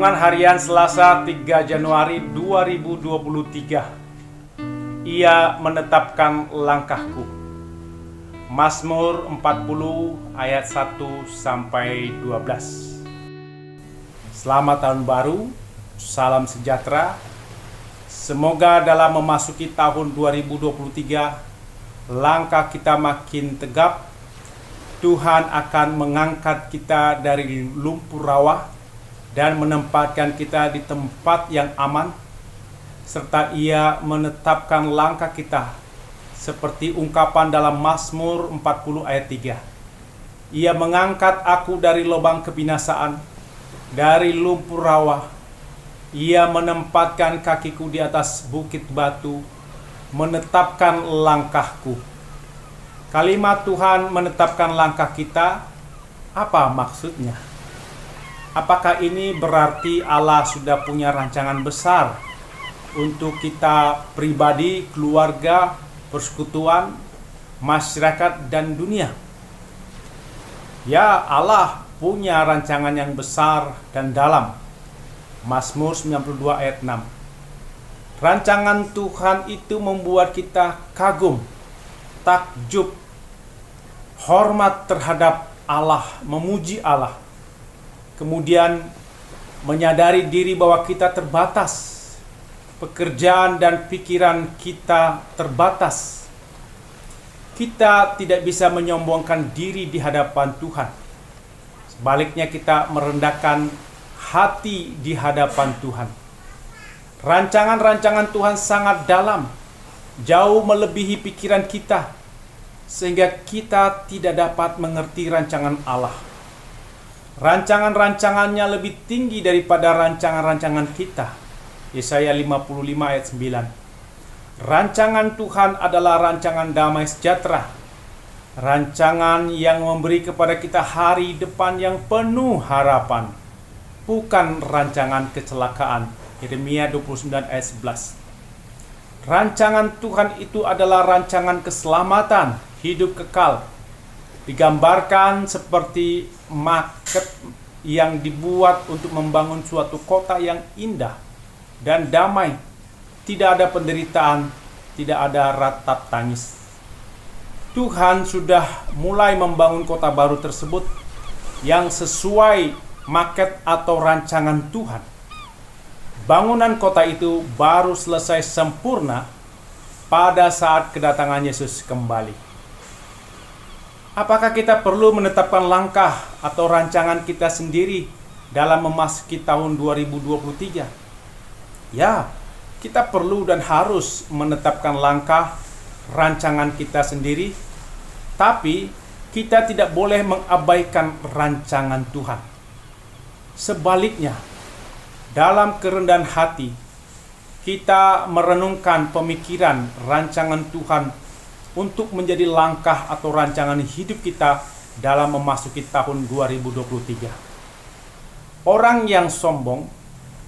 Renungan Harian Selasa 3 Januari 2023. Ia menetapkan langkahku. Mazmur 40 ayat 1 sampai 12. Selamat tahun baru, salam sejahtera. Semoga dalam memasuki tahun 2023 langkah kita makin tegap. Tuhan akan mengangkat kita dari lumpur rawa dan menempatkan kita di tempat yang aman, serta Ia menetapkan langkah kita seperti ungkapan dalam Mazmur 40 ayat 3. Ia mengangkat aku dari lubang kebinasaan, dari lumpur rawa. Ia menempatkan kakiku di atas bukit batu, menetapkan langkahku. Kalimat Tuhan menetapkan langkah kita, apa maksudnya? Apakah ini berarti Allah sudah punya rancangan besar untuk kita pribadi, keluarga, persekutuan, masyarakat, dan dunia? Ya, Allah punya rancangan yang besar dan dalam. Mazmur 92 ayat 6. Rancangan Tuhan itu membuat kita kagum, takjub, hormat terhadap Allah, memuji Allah. Kemudian menyadari diri bahwa kita terbatas, pekerjaan dan pikiran kita terbatas. Kita tidak bisa menyombongkan diri di hadapan Tuhan. Sebaliknya kita merendahkan hati di hadapan Tuhan. Rancangan-rancangan Tuhan sangat dalam, jauh melebihi pikiran kita, sehingga kita tidak dapat mengerti rancangan Allah. Rancangan-rancangannya lebih tinggi daripada rancangan-rancangan kita. Yesaya 55 ayat 9. Rancangan Tuhan adalah rancangan damai sejahtera. Rancangan yang memberi kepada kita hari depan yang penuh harapan. Bukan rancangan kecelakaan. Yeremia 29 ayat 11. Rancangan Tuhan itu adalah rancangan keselamatan, hidup kekal. Digambarkan seperti maket yang dibuat untuk membangun suatu kota yang indah dan damai. Tidak ada penderitaan, tidak ada ratap tangis. Tuhan sudah mulai membangun kota baru tersebut yang sesuai maket atau rancangan Tuhan. Bangunan kota itu baru selesai sempurna pada saat kedatangan Yesus kembali. Apakah kita perlu menetapkan langkah atau rancangan kita sendiri dalam memasuki tahun 2023? Ya, kita perlu dan harus menetapkan langkah rancangan kita sendiri, tapi kita tidak boleh mengabaikan rancangan Tuhan. Sebaliknya, dalam kerendahan hati, kita merenungkan pemikiran rancangan Tuhan untuk menjadi langkah atau rancangan hidup kita dalam memasuki tahun 2023. Orang yang sombong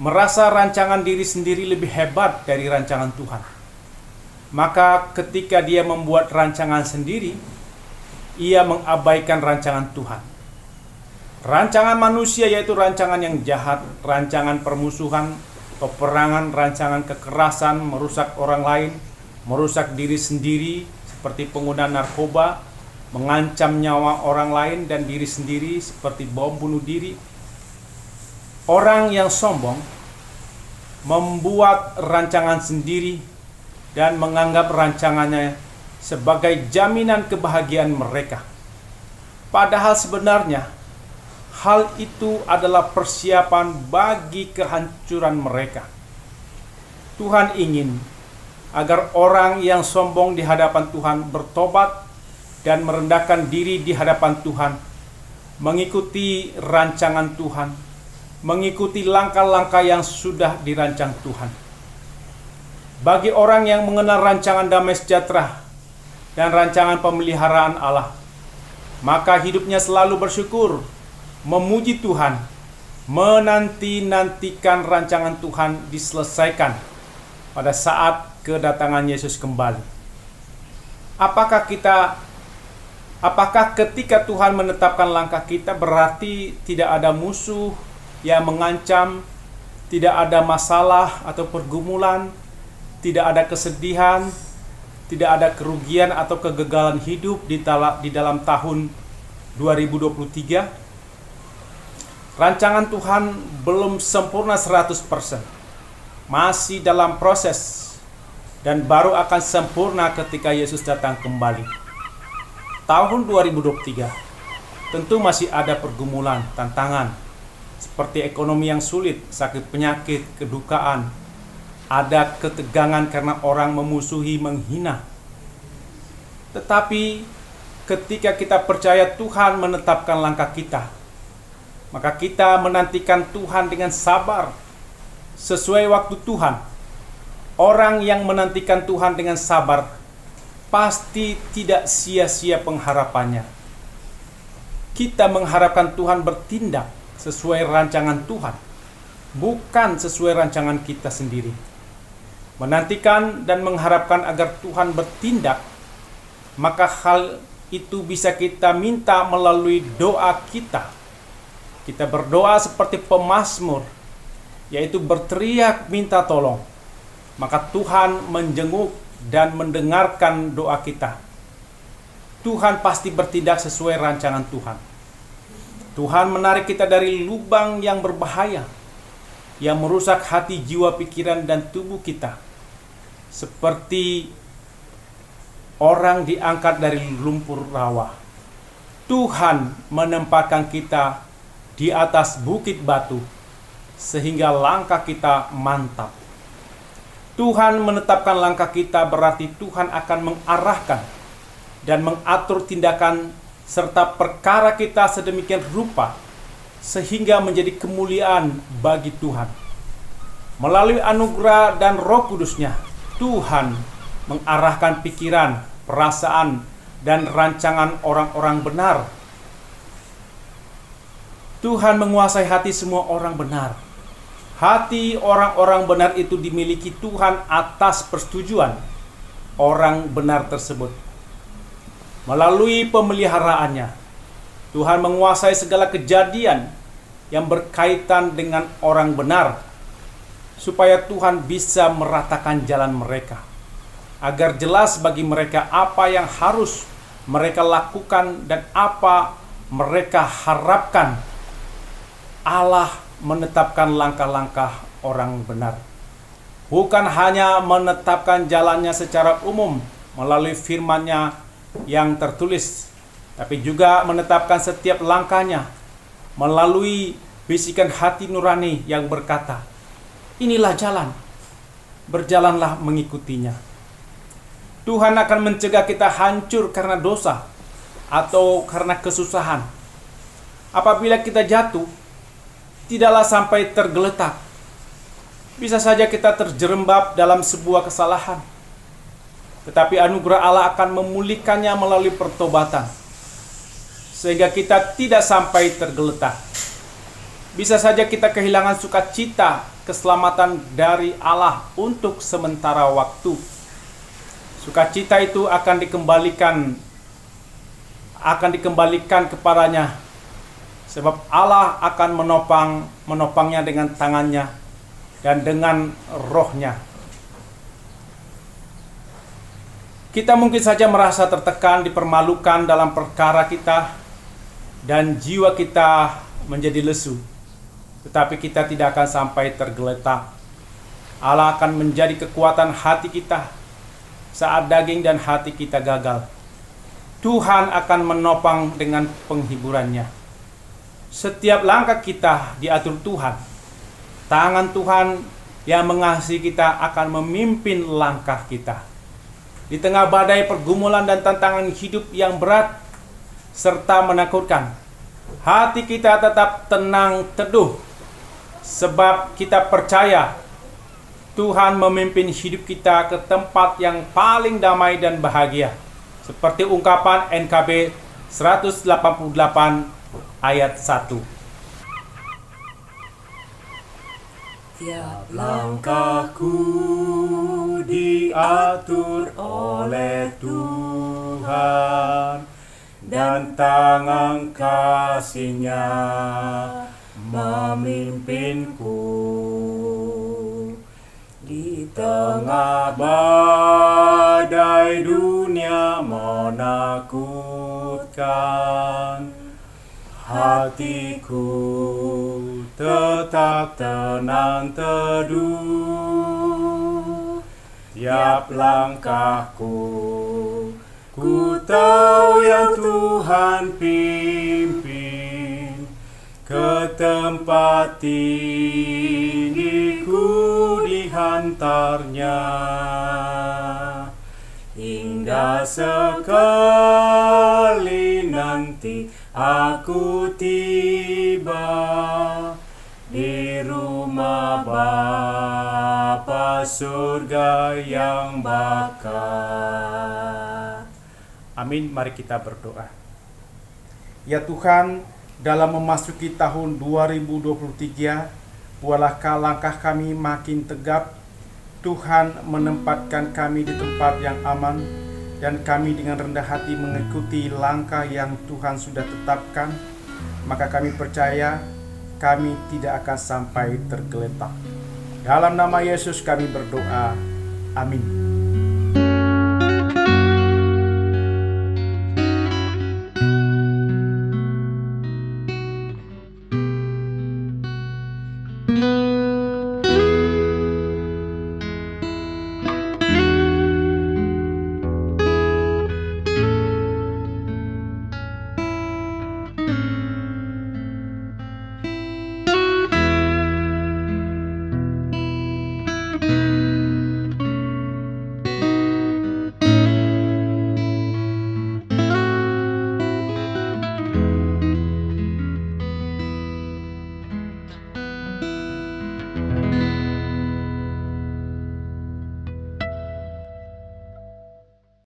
merasa rancangan diri sendiri lebih hebat dari rancangan Tuhan. Maka ketika dia membuat rancangan sendiri, ia mengabaikan rancangan Tuhan. Rancangan manusia yaitu rancangan yang jahat, rancangan permusuhan, peperangan, rancangan kekerasan, merusak orang lain, merusak diri sendiri, seperti penggunaan narkoba, mengancam nyawa orang lain dan diri sendiri seperti bom bunuh diri. Orang yang sombong membuat rancangan sendiri dan menganggap rancangannya sebagai jaminan kebahagiaan mereka. Padahal sebenarnya hal itu adalah persiapan bagi kehancuran mereka. Tuhan ingin agar orang yang sombong di hadapan Tuhan bertobat dan merendahkan diri di hadapan Tuhan, mengikuti rancangan Tuhan, mengikuti langkah-langkah yang sudah dirancang Tuhan. Bagi orang yang mengenal rancangan damai sejahtera dan rancangan pemeliharaan Allah, maka hidupnya selalu bersyukur, memuji Tuhan, menanti-nantikan rancangan Tuhan diselesaikan pada saat kedatangan Yesus kembali. Apakah ketika Tuhan menetapkan langkah kita berarti tidak ada musuh yang mengancam tidak ada masalah atau pergumulan, tidak ada kesedihan, tidak ada kerugian atau kegagalan hidup di dalam tahun 2023. Rancangan Tuhan belum sempurna 100%. Masih dalam proses dan baru akan sempurna ketika Yesus datang kembali. Tahun 2023 tentu masih ada pergumulan, tantangan, seperti ekonomi yang sulit, sakit penyakit, kedukaan, ada ketegangan karena orang memusuhi, menghina. Tetapi ketika kita percaya Tuhan menetapkan langkah kita, maka kita menantikan Tuhan dengan sabar sesuai waktu Tuhan. Orang yang menantikan Tuhan dengan sabar pasti tidak sia-sia pengharapannya. Kita mengharapkan Tuhan bertindak sesuai rancangan Tuhan, bukan sesuai rancangan kita sendiri. Menantikan dan mengharapkan agar Tuhan bertindak, maka hal itu bisa kita minta melalui doa kita. Kita berdoa seperti pemazmur, yaitu berteriak minta tolong. Maka Tuhan menjenguk dan mendengarkan doa kita. Tuhan pasti bertindak sesuai rancangan Tuhan. Tuhan menarik kita dari lubang yang berbahaya, yang merusak hati, jiwa, pikiran, dan tubuh kita. Seperti orang diangkat dari lumpur rawa. Tuhan menempatkan kita di atas bukit batu, sehingga langkah kita mantap. Tuhan menetapkan langkah kita berarti Tuhan akan mengarahkan dan mengatur tindakan serta perkara kita sedemikian rupa sehingga menjadi kemuliaan bagi Tuhan. Melalui anugerah dan Roh Kudus-Nya, Tuhan mengarahkan pikiran, perasaan, dan rancangan orang-orang benar. Tuhan menguasai hati semua orang benar. Hati orang-orang benar itu dimiliki Tuhan atas persetujuan orang benar tersebut. Melalui pemeliharaannya, Tuhan menguasai segala kejadian yang berkaitan dengan orang benar, supaya Tuhan bisa meratakan jalan mereka, agar jelas bagi mereka apa yang harus mereka lakukan dan apa mereka harapkan. Allah menetapkan langkah-langkah orang benar, bukan hanya menetapkan jalannya secara umum melalui firman-Nya yang tertulis, tapi juga menetapkan setiap langkahnya melalui bisikan hati nurani yang berkata, inilah jalan, berjalanlah mengikutinya. Tuhan akan mencegah kita hancur karena dosa atau karena kesusahan. Apabila kita jatuh, tidaklah sampai tergeletak. Bisa saja kita terjerembab dalam sebuah kesalahan, tetapi anugerah Allah akan memulihkannya melalui pertobatan, sehingga kita tidak sampai tergeletak. Bisa saja kita kehilangan sukacita, keselamatan dari Allah untuk sementara waktu. Sukacita itu akan dikembalikan kepadanya, sebab Allah akan menopangnya dengan tangannya dan dengan rohnya. Kita mungkin saja merasa tertekan, dipermalukan dalam perkara kita, dan jiwa kita menjadi lesu. Tetapi kita tidak akan sampai tergeletak. Allah akan menjadi kekuatan hati kita saat daging dan hati kita gagal. Tuhan akan menopang dengan penghiburannya. Setiap langkah kita diatur Tuhan. Tangan Tuhan yang mengasihi kita akan memimpin langkah kita. Di tengah badai pergumulan dan tantangan hidup yang berat serta menakutkan, hati kita tetap tenang teduh, sebab kita percaya Tuhan memimpin hidup kita ke tempat yang paling damai dan bahagia. Seperti ungkapan NKB 188 ayat 1. Tiap langkahku diatur oleh Tuhan, dan tangan kasih-Nya memimpinku. Di tengah badai dunia menakutkan, hatiku tetap tenang teduh. Tiap langkahku, ku tahu yang Tuhan pimpin ke tempat tinggi ku dihantarnya. Hingga sekali nanti aku tiba di rumah Bapa surga yang bakal. Amin. Mari kita berdoa. Ya Tuhan, dalam memasuki tahun 2023, buatlah langkah kami makin tegap. Tuhan menempatkan kami di tempat yang aman, dan kami dengan rendah hati mengikuti langkah yang Tuhan sudah tetapkan. Maka kami percaya kami tidak akan sampai tergeletak. Dalam nama Yesus kami berdoa. Amin.